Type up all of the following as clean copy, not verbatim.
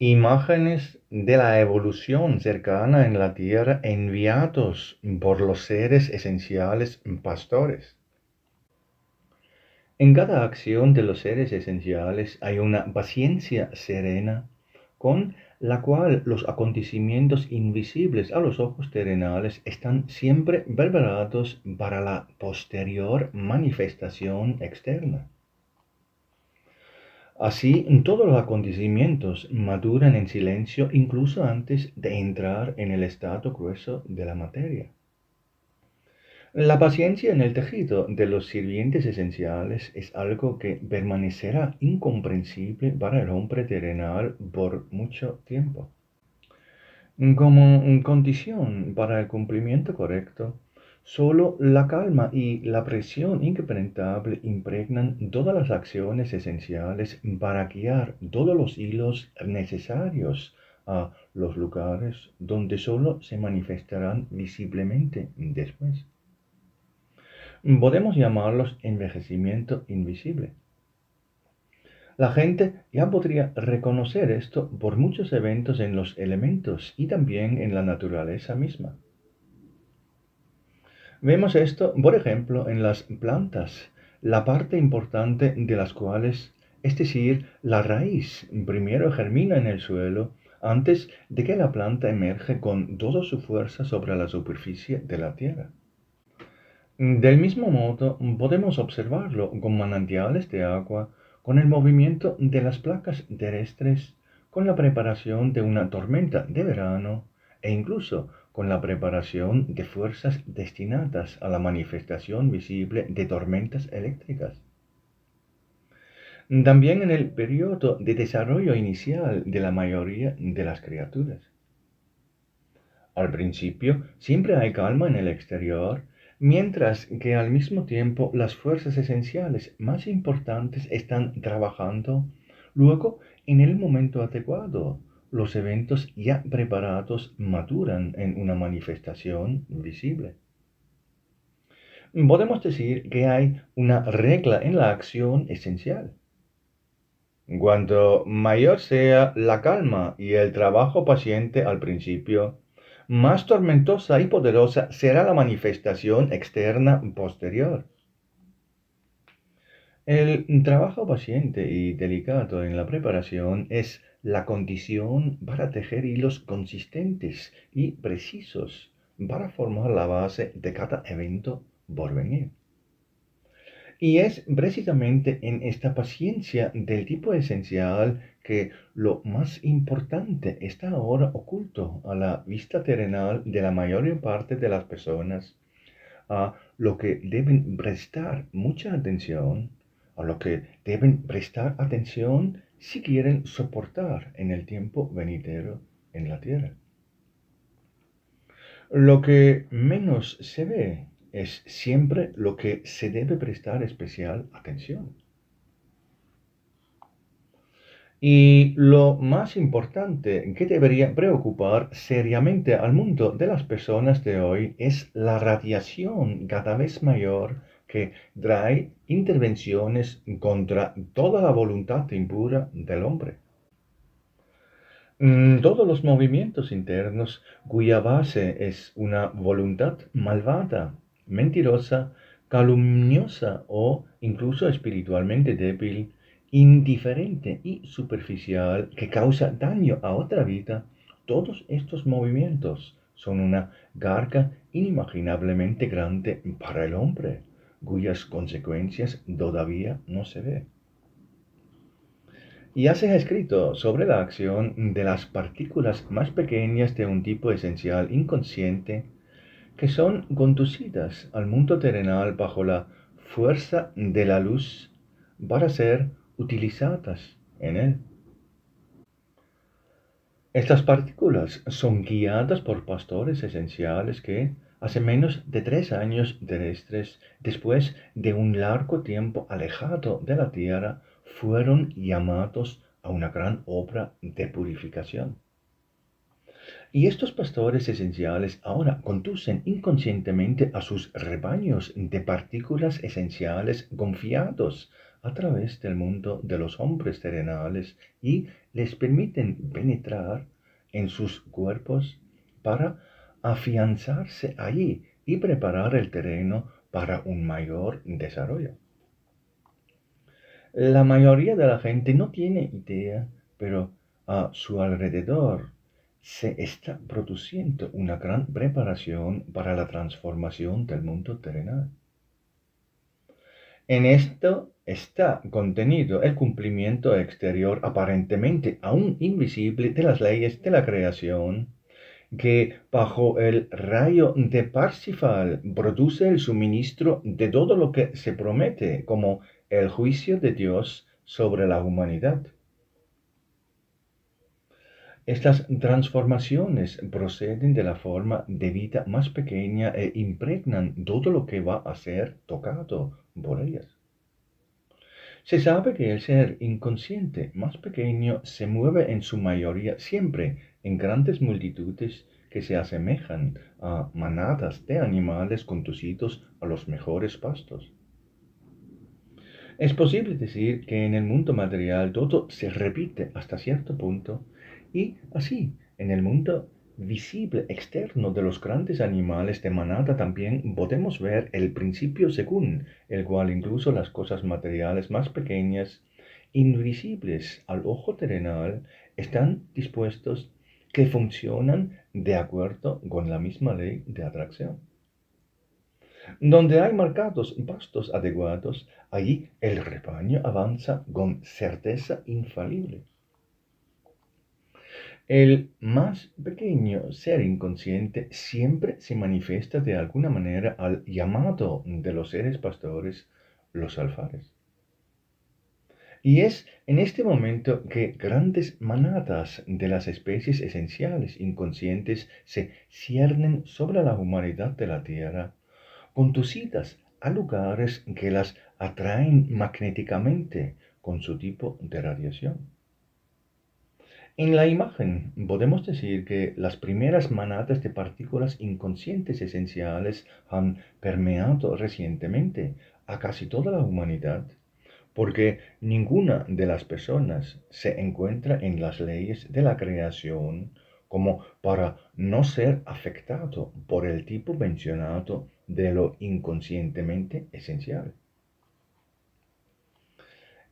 Imágenes de la evolución cercana en la Tierra enviados por los seres esenciales pastores. En cada acción de los seres esenciales hay una paciencia serena con la cual los acontecimientos invisibles a los ojos terrenales están siempre preparados para la posterior manifestación externa. Así, todos los acontecimientos maduran en silencio incluso antes de entrar en el estado grueso de la materia. La paciencia en el tejido de los sirvientes esenciales es algo que permanecerá incomprensible para el hombre terrenal por mucho tiempo. Como condición para el cumplimiento correcto, solo la calma y la presión inquebrantable impregnan todas las acciones esenciales para guiar todos los hilos necesarios a los lugares donde solo se manifestarán visiblemente después. Podemos llamarlos envejecimiento invisible. La gente ya podría reconocer esto por muchos eventos en los elementos y también en la naturaleza misma. Vemos esto, por ejemplo, en las plantas, la parte importante de las cuales, es decir, la raíz, primero germina en el suelo antes de que la planta emerge con toda su fuerza sobre la superficie de la tierra. Del mismo modo, podemos observarlo con manantiales de agua, con el movimiento de las placas terrestres, con la preparación de una tormenta de verano e incluso con la preparación de fuerzas destinadas a la manifestación visible de tormentas eléctricas. También en el periodo de desarrollo inicial de la mayoría de las criaturas. Al principio siempre hay calma en el exterior, mientras que al mismo tiempo las fuerzas esenciales más importantes están trabajando. Luego, en el momento adecuado, los eventos ya preparados maturan en una manifestación visible. Podemos decir que hay una regla en la acción esencial. Cuanto mayor sea la calma y el trabajo paciente al principio, más tormentosa y poderosa será la manifestación externa posterior. El trabajo paciente y delicado en la preparación es la condición para tejer hilos consistentes y precisos para formar la base de cada evento por venir. Y es precisamente en esta paciencia del tipo esencial que lo más importante está ahora oculto a la vista terrenal de la mayor parte de las personas, a lo que deben prestar mucha atención, a lo que deben prestar atención si quieren soportar en el tiempo venidero en la tierra. Lo que menos se ve es siempre lo que se debe prestar especial atención. Y lo más importante que debería preocupar seriamente al mundo de las personas de hoy es la radiación cada vez mayor que trae intervenciones contra toda la voluntad impura del hombre. Todos los movimientos internos cuya base es una voluntad malvada, mentirosa, calumniosa o incluso espiritualmente débil, indiferente y superficial que causa daño a otra vida, todos estos movimientos son una carga inimaginablemente grande para el hombre, cuyas consecuencias todavía no se ven. Ya se ha escrito sobre la acción de las partículas más pequeñas de un tipo esencial inconsciente que son conducidas al mundo terrenal bajo la fuerza de la luz para ser utilizadas en él. Estas partículas son guiadas por pastores esenciales que, hace menos de 3 años terrestres, después de un largo tiempo alejado de la Tierra, fueron llamados a una gran obra de purificación. Y estos pastores esenciales ahora conducen inconscientemente a sus rebaños de partículas esenciales confiados a través del mundo de los hombres terrenales y les permiten penetrar en sus cuerpos para afianzarse allí y preparar el terreno para un mayor desarrollo. La mayoría de la gente no tiene idea, pero a su alrededor se está produciendo una gran preparación para la transformación del mundo terrenal. En esto está contenido el cumplimiento exterior aparentemente aún invisible de las leyes de la creación, que bajo el rayo de Parsifal produce el suministro de todo lo que se promete como el juicio de Dios sobre la humanidad. Estas transformaciones proceden de la forma de vida más pequeña e impregnan todo lo que va a ser tocado por ellas. Se sabe que el ser inconsciente más pequeño se mueve en su mayoría siempre en grandes multitudes que se asemejan a manadas de animales conducidos a los mejores pastos. Es posible decir que en el mundo material todo se repite hasta cierto punto y así en el mundo visible externo de los grandes animales de manada también podemos ver el principio según el cual incluso las cosas materiales más pequeñas, invisibles al ojo terrenal, están dispuestos que funcionan de acuerdo con la misma ley de atracción. Donde hay marcados pastos adecuados, allí el rebaño avanza con certeza infalible. El más pequeño ser inconsciente siempre se manifiesta de alguna manera al llamado de los seres pastores, los alfares. Y es en este momento que grandes manadas de las especies esenciales inconscientes se ciernen sobre la humanidad de la Tierra, conducidas a lugares que las atraen magnéticamente con su tipo de radiación. En la imagen podemos decir que las primeras manadas de partículas inconscientes esenciales han permeado recientemente a casi toda la humanidad, porque ninguna de las personas se encuentra en las leyes de la creación como para no ser afectado por el tipo mencionado de lo inconscientemente esencial.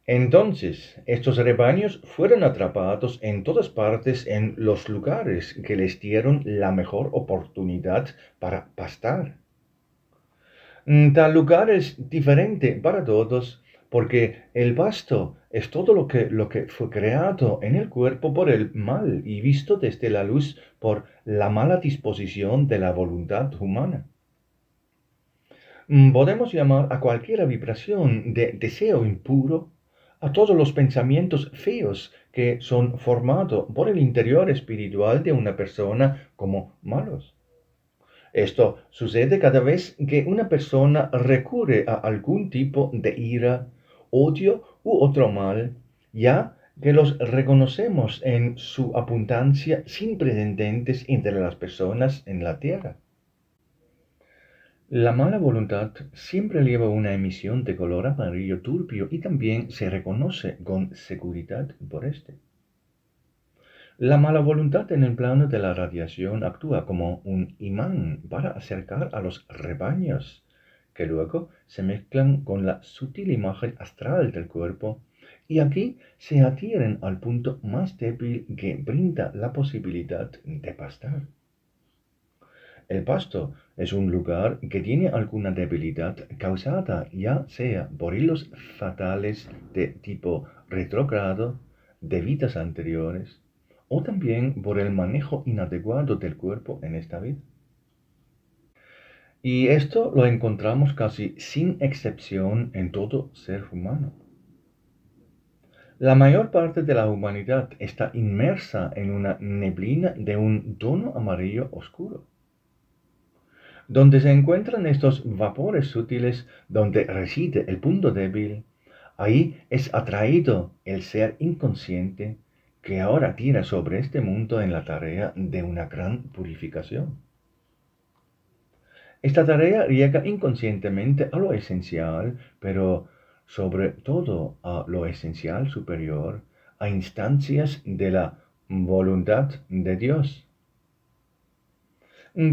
Entonces, estos rebaños fueron atrapados en todas partes en los lugares que les dieron la mejor oportunidad para pastar. Tal lugar es diferente para todos porque el pasto es todo lo que fue creado en el cuerpo por el mal y visto desde la luz por la mala disposición de la voluntad humana. Podemos llamar a cualquier vibración de deseo impuro, a todos los pensamientos feos que son formados por el interior espiritual de una persona como malos. Esto sucede cada vez que una persona recurre a algún tipo de ira, odio u otro mal, ya que los reconocemos en su abundancia sin precedentes entre las personas en la tierra. La mala voluntad siempre lleva una emisión de color amarillo turbio y también se reconoce con seguridad por este. La mala voluntad en el plano de la radiación actúa como un imán para acercar a los rebaños, que luego se mezclan con la sutil imagen astral del cuerpo y aquí se adhieren al punto más débil que brinda la posibilidad de pastar. El pasto es un lugar que tiene alguna debilidad causada ya sea por hilos fatales de tipo retrógrado, de vidas anteriores, o también por el manejo inadecuado del cuerpo en esta vida. Y esto lo encontramos casi sin excepción en todo ser humano. La mayor parte de la humanidad está inmersa en una neblina de un tono amarillo oscuro. Donde se encuentran estos vapores sutiles, donde reside el punto débil, ahí es atraído el ser inconsciente que ahora tira sobre este mundo en la tarea de una gran purificación. Esta tarea llega inconscientemente a lo esencial, pero sobre todo a lo esencial superior, a instancias de la voluntad de Dios.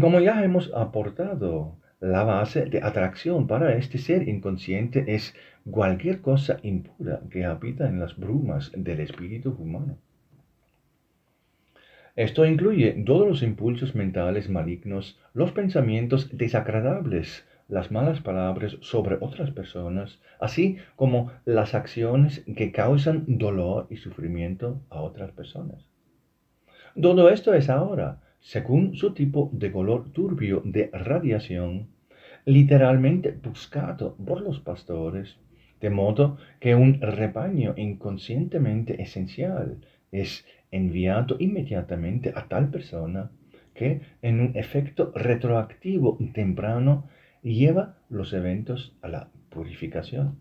Como ya hemos aportado, la base de atracción para este ser inconsciente es cualquier cosa impura que habita en las brumas del espíritu humano. Esto incluye todos los impulsos mentales malignos, los pensamientos desagradables, las malas palabras sobre otras personas, así como las acciones que causan dolor y sufrimiento a otras personas. Todo esto es ahora, según su tipo de color turbio de radiación, literalmente buscado por los pastores, de modo que un rebaño inconscientemente esencial es enviado inmediatamente a tal persona que, en un efecto retroactivo temprano, lleva los eventos a la purificación.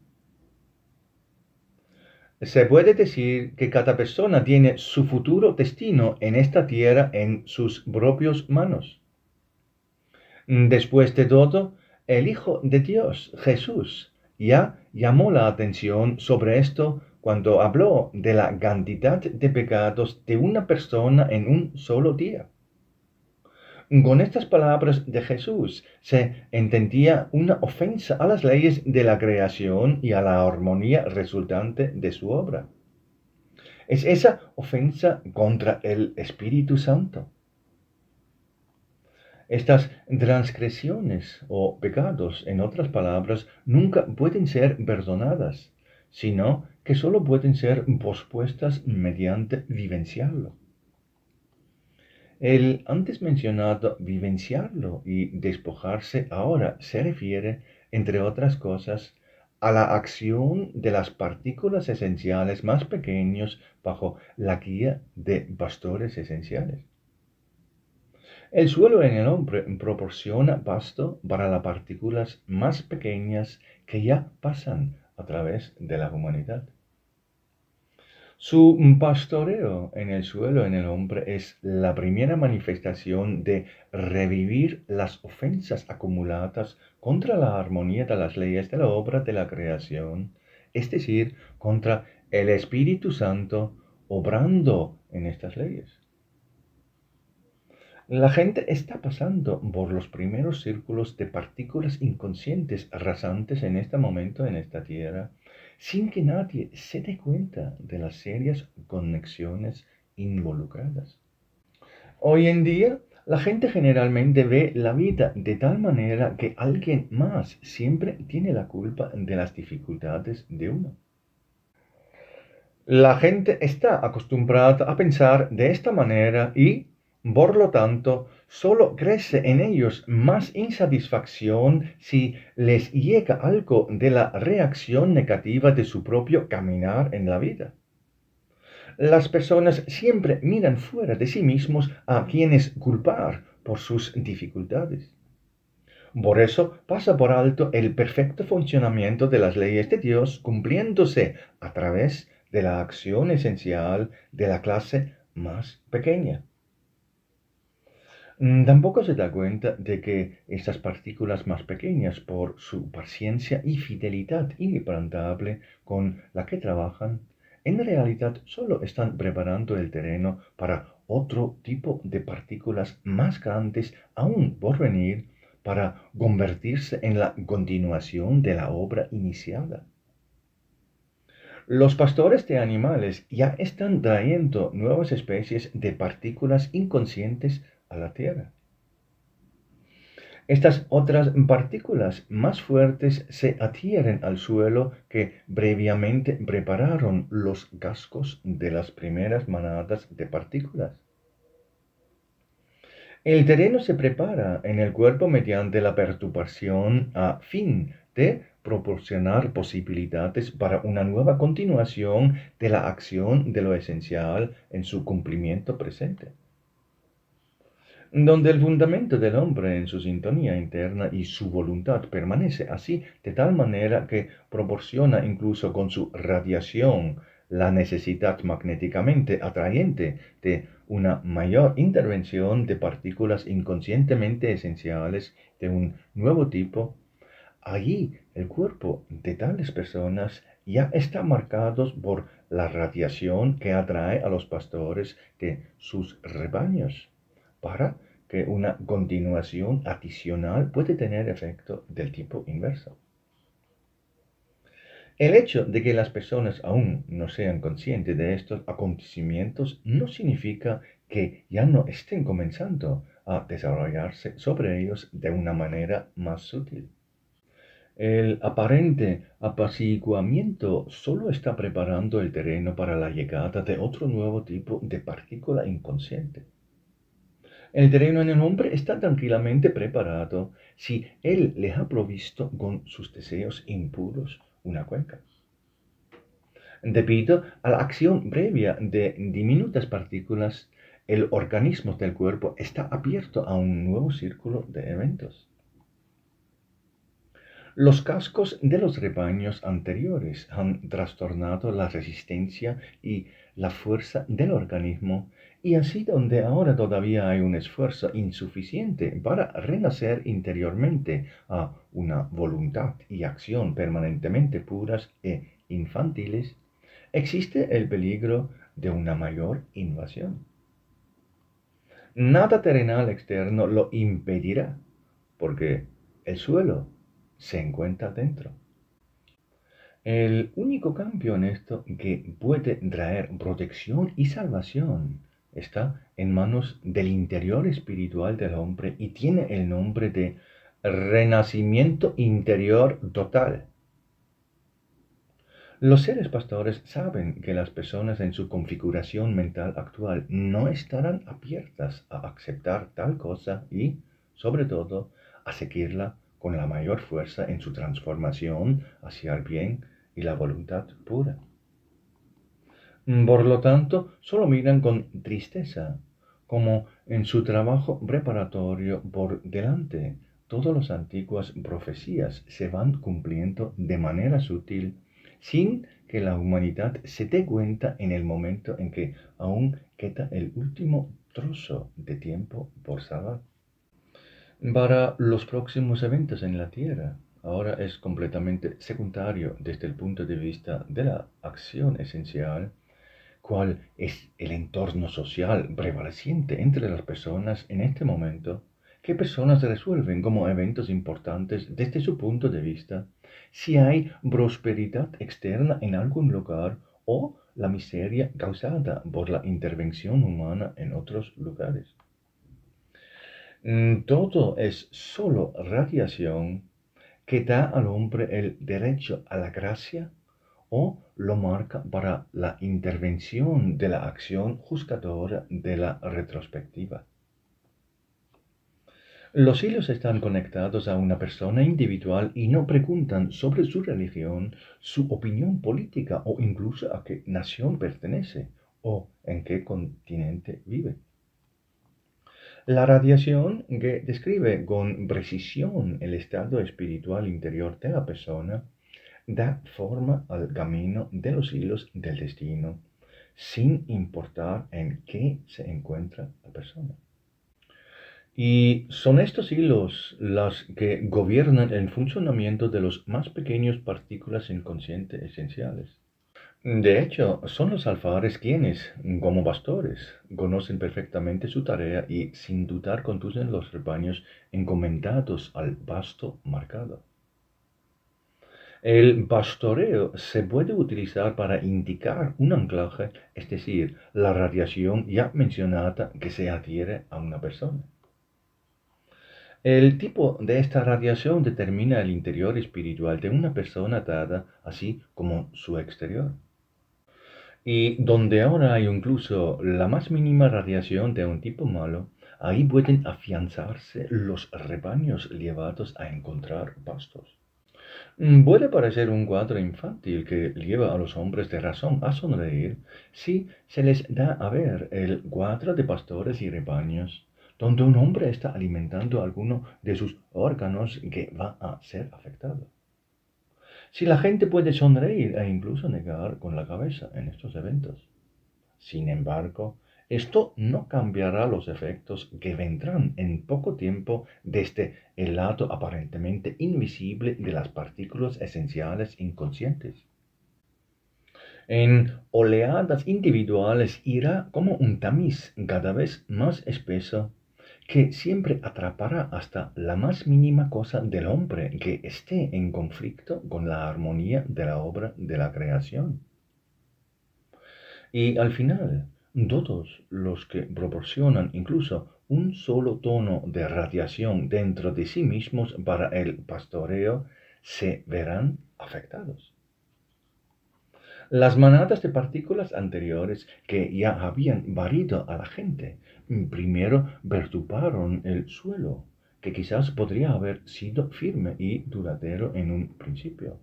Se puede decir que cada persona tiene su futuro destino en esta tierra en sus propias manos. Después de todo, el Hijo de Dios, Jesús, ya llamó la atención sobre esto cuando habló de la cantidad de pecados de una persona en un solo día. Con estas palabras de Jesús se entendía una ofensa a las leyes de la creación y a la armonía resultante de su obra. Es esa ofensa contra el Espíritu Santo. Estas transgresiones o pecados, en otras palabras, nunca pueden ser perdonadas, sino que solo pueden ser pospuestas mediante vivenciarlo. El antes mencionado vivenciarlo y despojarse ahora se refiere, entre otras cosas, a la acción de las partículas esenciales más pequeños bajo la guía de pastores esenciales. El suelo en el hombre proporciona pasto para las partículas más pequeñas que ya pasan a través de la humanidad. Su pastoreo en el suelo en el hombre es la primera manifestación de revivir las ofensas acumuladas contra la armonía de las leyes de la obra de la creación, es decir, contra el Espíritu Santo obrando en estas leyes. La gente está pasando por los primeros círculos de partículas inconscientes rasantes en este momento en esta tierra, sin que nadie se dé cuenta de las serias conexiones involucradas. Hoy en día, la gente generalmente ve la vida de tal manera que alguien más siempre tiene la culpa de las dificultades de uno. La gente está acostumbrada a pensar de esta manera y, por lo tanto, solo crece en ellos más insatisfacción si les llega algo de la reacción negativa de su propio caminar en la vida. Las personas siempre miran fuera de sí mismos a quienes culpar por sus dificultades. Por eso pasa por alto el perfecto funcionamiento de las leyes de Dios cumpliéndose a través de la acción esencial de la clase más pequeña. Tampoco se da cuenta de que estas partículas más pequeñas, por su paciencia y fidelidad inquebrantable con la que trabajan, en realidad solo están preparando el terreno para otro tipo de partículas más grandes aún por venir, para convertirse en la continuación de la obra iniciada. Los pastores de animales ya están trayendo nuevas especies de partículas inconscientes a la Tierra. Estas otras partículas más fuertes se adhieren al suelo que previamente prepararon los cascos de las primeras manadas de partículas. El terreno se prepara en el cuerpo mediante la perturbación a fin de proporcionar posibilidades para una nueva continuación de la acción de lo esencial en su cumplimiento presente. Donde el fundamento del hombre en su sintonía interna y su voluntad permanece así de tal manera que proporciona incluso con su radiación la necesidad magnéticamente atrayente de una mayor intervención de partículas inconscientemente esenciales de un nuevo tipo, allí el cuerpo de tales personas ya está marcado por la radiación que atrae a los pastores de sus rebaños, para que una continuación adicional puede tener efecto del tipo inverso. El hecho de que las personas aún no sean conscientes de estos acontecimientos no significa que ya no estén comenzando a desarrollarse sobre ellos de una manera más sutil. El aparente apaciguamiento solo está preparando el terreno para la llegada de otro nuevo tipo de partícula inconsciente. El terreno en el hombre está tranquilamente preparado si él le ha provisto con sus deseos impuros una cuenca. Debido a la acción previa de diminutas partículas, el organismo del cuerpo está abierto a un nuevo círculo de eventos. Los cascos de los rebaños anteriores han trastornado la resistencia y la fuerza del organismo, y así donde ahora todavía hay un esfuerzo insuficiente para renacer interiormente a una voluntad y acción permanentemente puras e infantiles, existe el peligro de una mayor invasión. Nada terrenal externo lo impedirá, porque el suelo se encuentra dentro. El único cambio en esto que puede traer protección y salvación está en manos del interior espiritual del hombre y tiene el nombre de renacimiento interior total. Los seres pastores saben que las personas en su configuración mental actual no estarán abiertas a aceptar tal cosa y, sobre todo, a seguirla con la mayor fuerza en su transformación hacia el bien y la voluntad pura. Por lo tanto, solo miran con tristeza, como en su trabajo preparatorio por delante, todas las antiguas profecías se van cumpliendo de manera sutil, sin que la humanidad se dé cuenta en el momento en que aún queda el último trozo de tiempo por salvar. Para los próximos eventos en la Tierra, ahora es completamente secundario desde el punto de vista de la acción esencial, cuál es el entorno social prevaleciente entre las personas en este momento, qué personas resuelven como eventos importantes desde su punto de vista, si hay prosperidad externa en algún lugar o la miseria causada por la intervención humana en otros lugares. Todo es solo radiación que da al hombre el derecho a la gracia o lo marca para la intervención de la acción juzgadora de la retrospectiva. Los hilos están conectados a una persona individual y no preguntan sobre su religión, su opinión política o incluso a qué nación pertenece o en qué continente vive. La radiación, que describe con precisión el estado espiritual interior de la persona, da forma al camino de los hilos del destino, sin importar en qué se encuentra la persona. Y son estos hilos los que gobiernan el funcionamiento de los más pequeños partículas inconscientes esenciales. De hecho, son los alfares quienes, como pastores, conocen perfectamente su tarea y sin dudar conducen los rebaños encomendados al pasto marcado. El pastoreo se puede utilizar para indicar un anclaje, es decir, la radiación ya mencionada que se adhiere a una persona. El tipo de esta radiación determina el interior espiritual de una persona dada, así como su exterior. Y donde ahora hay incluso la más mínima radiación de un tipo malo, ahí pueden afianzarse los rebaños llevados a encontrar pastos. Puede parecer un cuadro infantil que lleva a los hombres de razón a sonreír si se les da a ver el cuadro de pastores y rebaños, donde un hombre está alimentando alguno de sus órganos que va a ser afectado. Si la gente puede sonreír e incluso negar con la cabeza en estos eventos. Sin embargo, esto no cambiará los efectos que vendrán en poco tiempo desde el lado aparentemente invisible de las partículas esenciales inconscientes. En oleadas individuales irá como un tamiz cada vez más espeso que siempre atrapará hasta la más mínima cosa del hombre que esté en conflicto con la armonía de la obra de la creación. Y al final, todos los que proporcionan incluso un solo tono de radiación dentro de sí mismos para el pastoreo se verán afectados. Las manadas de partículas anteriores que ya habían varido a la gente, primero perturbaron el suelo, que quizás podría haber sido firme y duradero en un principio.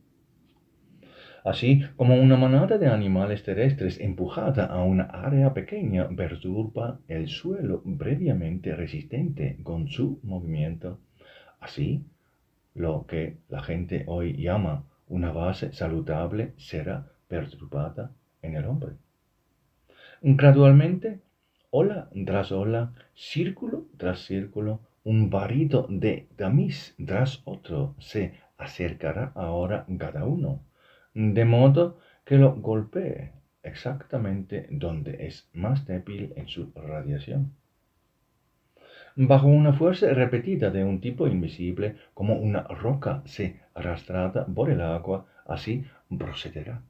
Así como una manada de animales terrestres empujada a una área pequeña perturba el suelo previamente resistente con su movimiento, así lo que la gente hoy llama una base saludable será perturbada en el hombre. Gradualmente, ola tras ola, círculo tras círculo, un barrido de tamiz tras otro se acercará ahora cada uno, de modo que lo golpee exactamente donde es más débil en su radiación. Bajo una fuerza repetida de un tipo invisible, como una roca se arrastrada por el agua, así procederá.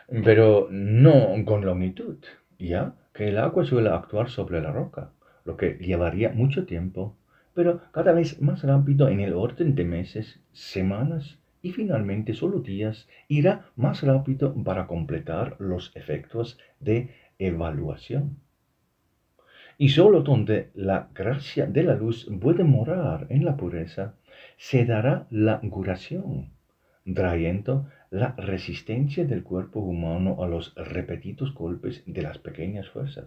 Pero no con longitud, ya que el agua suele actuar sobre la roca, lo que llevaría mucho tiempo, pero cada vez más rápido en el orden de meses, semanas y finalmente solo días, irá más rápido para completar los efectos de evaluación. Y sólo donde la gracia de la luz puede morar en la pureza, se dará la curación, trayendo la resistencia del cuerpo humano a los repetidos golpes de las pequeñas fuerzas.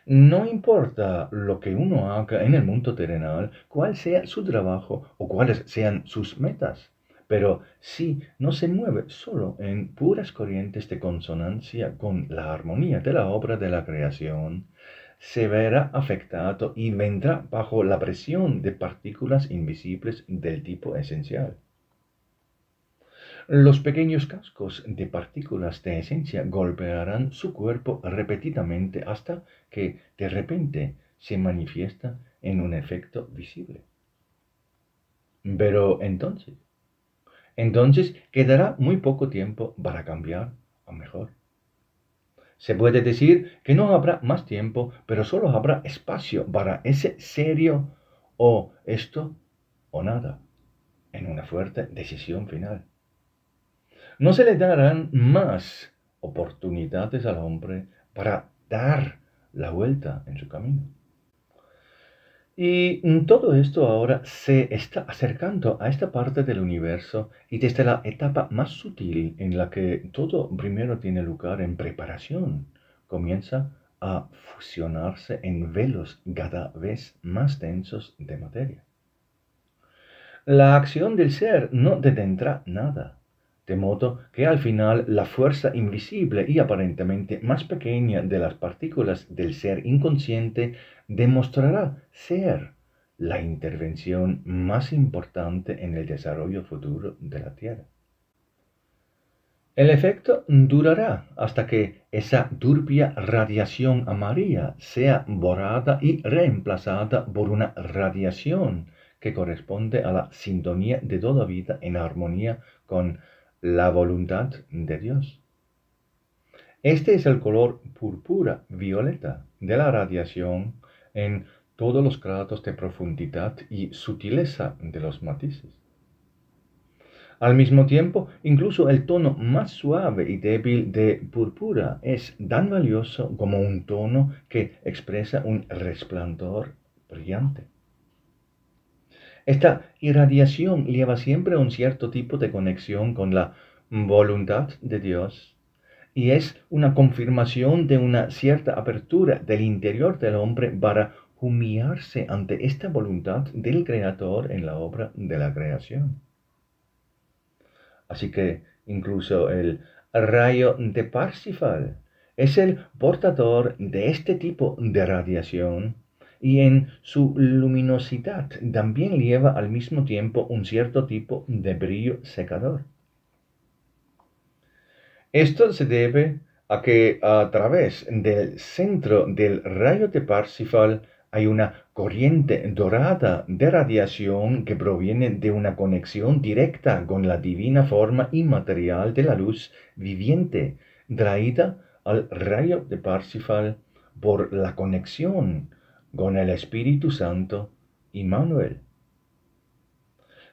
No importa lo que uno haga en el mundo terrenal, cuál sea su trabajo o cuáles sean sus metas, pero si no se mueve solo en puras corrientes de consonancia con la armonía de la obra de la creación, se verá afectado y vendrá bajo la presión de partículas invisibles del tipo esencial. Los pequeños cascos de partículas de esencia golpearán su cuerpo repetidamente hasta que de repente se manifiesta en un efecto visible. Pero entonces quedará muy poco tiempo para cambiar a mejor. Se puede decir que no habrá más tiempo, pero solo habrá espacio para ese serio o esto o nada, en una fuerte decisión final. No se le darán más oportunidades al hombre para dar la vuelta en su camino. Y todo esto ahora se está acercando a esta parte del universo y desde la etapa más sutil en la que todo primero tiene lugar en preparación, comienza a fusionarse en velos cada vez más densos de materia. La acción del ser no detendrá nada, de modo que al final la fuerza invisible y aparentemente más pequeña de las partículas del ser inconsciente demostrará ser la intervención más importante en el desarrollo futuro de la Tierra. El efecto durará hasta que esa turbia radiación amarilla sea borrada y reemplazada por una radiación que corresponde a la sintonía de toda vida en armonía con la voluntad de Dios. Este es el color púrpura violeta de la radiación en todos los grados de profundidad y sutileza de los matices. Al mismo tiempo, incluso el tono más suave y débil de púrpura es tan valioso como un tono que expresa un resplandor brillante. Esta irradiación lleva siempre un cierto tipo de conexión con la voluntad de Dios y es una confirmación de una cierta apertura del interior del hombre para humillarse ante esta voluntad del Creador en la obra de la creación. Así que incluso el rayo de Parsifal, es el portador de este tipo de radiación y en su luminosidad también lleva al mismo tiempo un cierto tipo de brillo secador. Esto se debe a que a través del centro del rayo de Parsifal hay una corriente dorada de radiación que proviene de una conexión directa con la divina forma inmaterial de la luz viviente, traída al rayo de Parsifal por la conexión con el Espíritu Santo Immanuel.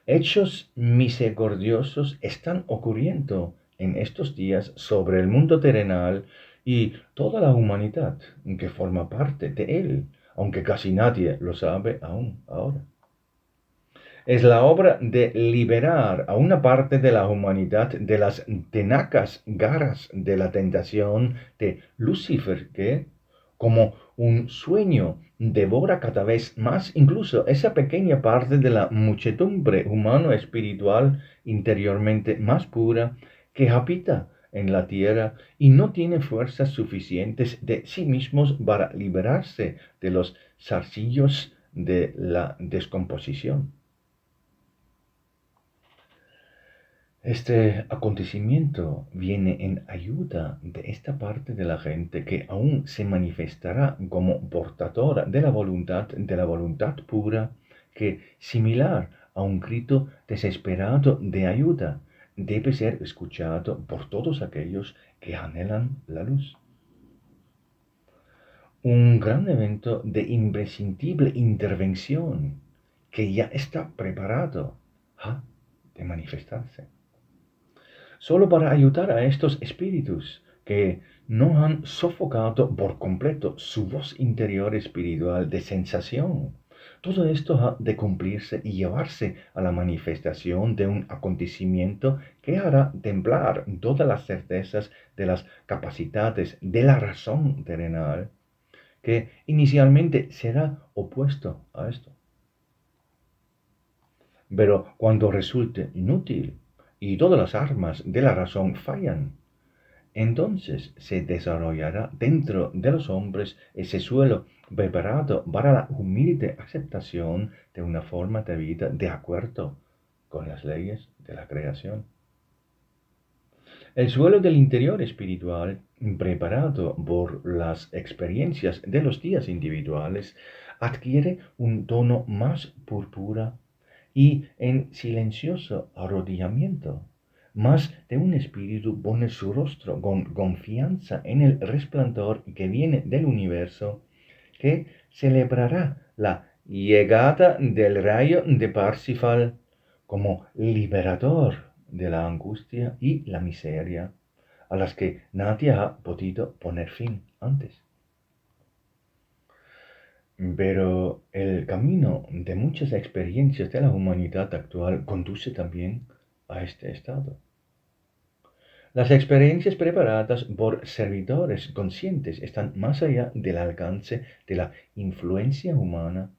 Hechos misericordiosos están ocurriendo en estos días sobre el mundo terrenal y toda la humanidad que forma parte de él, aunque casi nadie lo sabe aún ahora. Es la obra de liberar a una parte de la humanidad de las tenacas garras de la tentación de Lucifer que, como un sueño, devora cada vez más incluso esa pequeña parte de la muchedumbre humano-espiritual interiormente más pura que habita en la tierra y no tiene fuerzas suficientes de sí mismos para liberarse de los zarcillos de la descomposición. Este acontecimiento viene en ayuda de esta parte de la gente que aún se manifestará como portadora de la voluntad pura, que, similar a un grito desesperado de ayuda, debe ser escuchado por todos aquellos que anhelan la luz. Un gran evento de imprescindible intervención que ya está preparado ha de manifestarse solo para ayudar a estos espíritus que no han sofocado por completo su voz interior espiritual de sensación. Todo esto ha de cumplirse y llevarse a la manifestación de un acontecimiento que hará temblar todas las certezas de las capacidades de la razón terrenal, que inicialmente será opuesto a esto. Pero cuando resulte inútil y todas las armas de la razón fallan, entonces se desarrollará dentro de los hombres ese suelo preparado para la humilde aceptación de una forma de vida de acuerdo con las leyes de la creación. El suelo del interior espiritual, preparado por las experiencias de los días individuales, adquiere un tono más púrpura y en silencioso arrodillamiento. Más de un espíritu pone su rostro con confianza en el resplandor que viene del universo, que celebrará la llegada del rayo de Parsifal como liberador de la angustia y la miseria a las que nadie ha podido poner fin antes. Pero el camino de muchas experiencias de la humanidad actual conduce también a este estado. Las experiencias preparadas por servidores conscientes están más allá del alcance de la influencia humana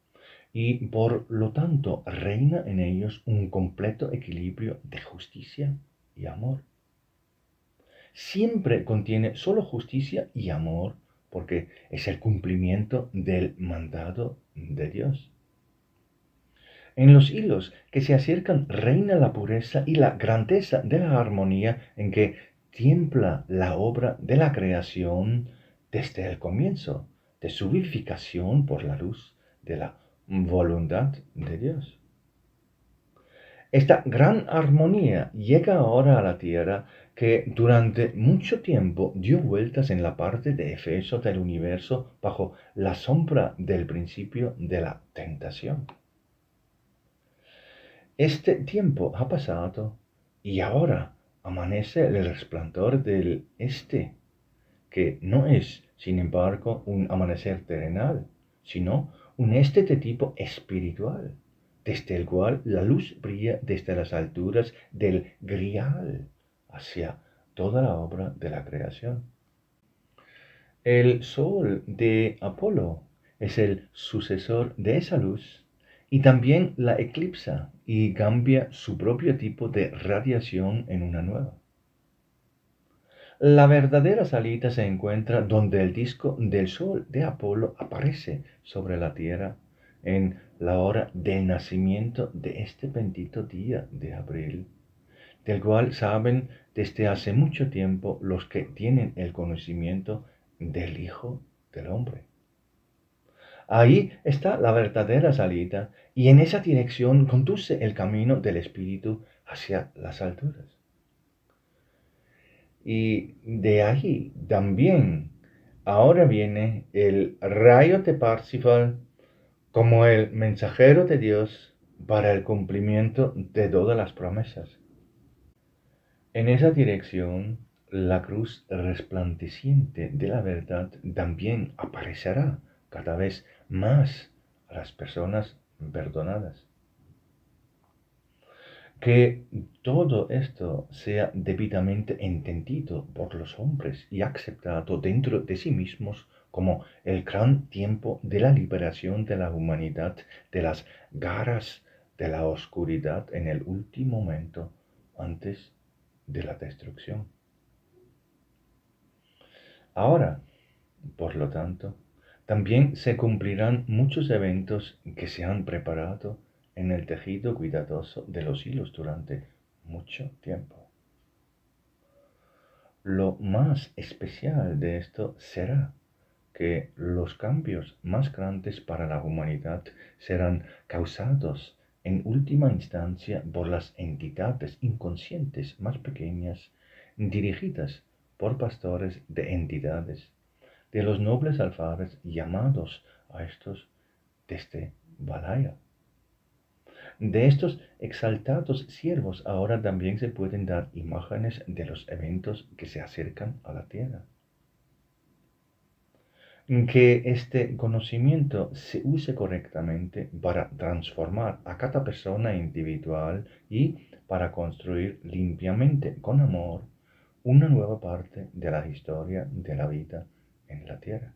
y por lo tanto reina en ellos un completo equilibrio de justicia y amor. Siempre contiene solo justicia y amor porque es el cumplimiento del mandato de Dios. En los hilos que se acercan reina la pureza y la grandeza de la armonía en que tiembla la obra de la creación desde el comienzo de su vivificación por la luz de la voluntad de Dios. Esta gran armonía llega ahora a la tierra que durante mucho tiempo dio vueltas en la parte de Efeso del universo bajo la sombra del principio de la tentación. Este tiempo ha pasado y ahora amanece el resplandor del este, que no es, sin embargo, un amanecer terrenal, sino un este de tipo espiritual, desde el cual la luz brilla desde las alturas del Grial hacia toda la obra de la creación. El sol de Apolo es el sucesor de esa luz y también la eclipsa y cambia su propio tipo de radiación en una nueva. La verdadera salida se encuentra donde el disco del sol de Apolo aparece sobre la tierra en la hora del nacimiento de este bendito día de abril, del cual saben desde hace mucho tiempo los que tienen el conocimiento del Hijo del Hombre. Ahí está la verdadera salida y en esa dirección conduce el camino del Espíritu hacia las alturas. Y de ahí también ahora viene el rayo de Parsifal como el mensajero de Dios para el cumplimiento de todas las promesas. En esa dirección, la cruz resplandeciente de la verdad también aparecerá cada vez más a las personas perdonadas. Que todo esto sea debidamente entendido por los hombres y aceptado dentro de sí mismos como el gran tiempo de la liberación de la humanidad de las garras de la oscuridad en el último momento antes de la destrucción. Ahora, por lo tanto, también se cumplirán muchos eventos que se han preparado en el tejido cuidadoso de los hilos durante mucho tiempo. Lo más especial de esto será que los cambios más grandes para la humanidad serán causados en última instancia por las entidades inconscientes más pequeñas, dirigidas por pastores de entidades, de los nobles alfares llamados a estos desde Valhalla. De estos exaltados siervos ahora también se pueden dar imágenes de los eventos que se acercan a la tierra. Que este conocimiento se use correctamente para transformar a cada persona individual y para construir limpiamente, con amor, una nueva parte de la historia de la vida en la tierra.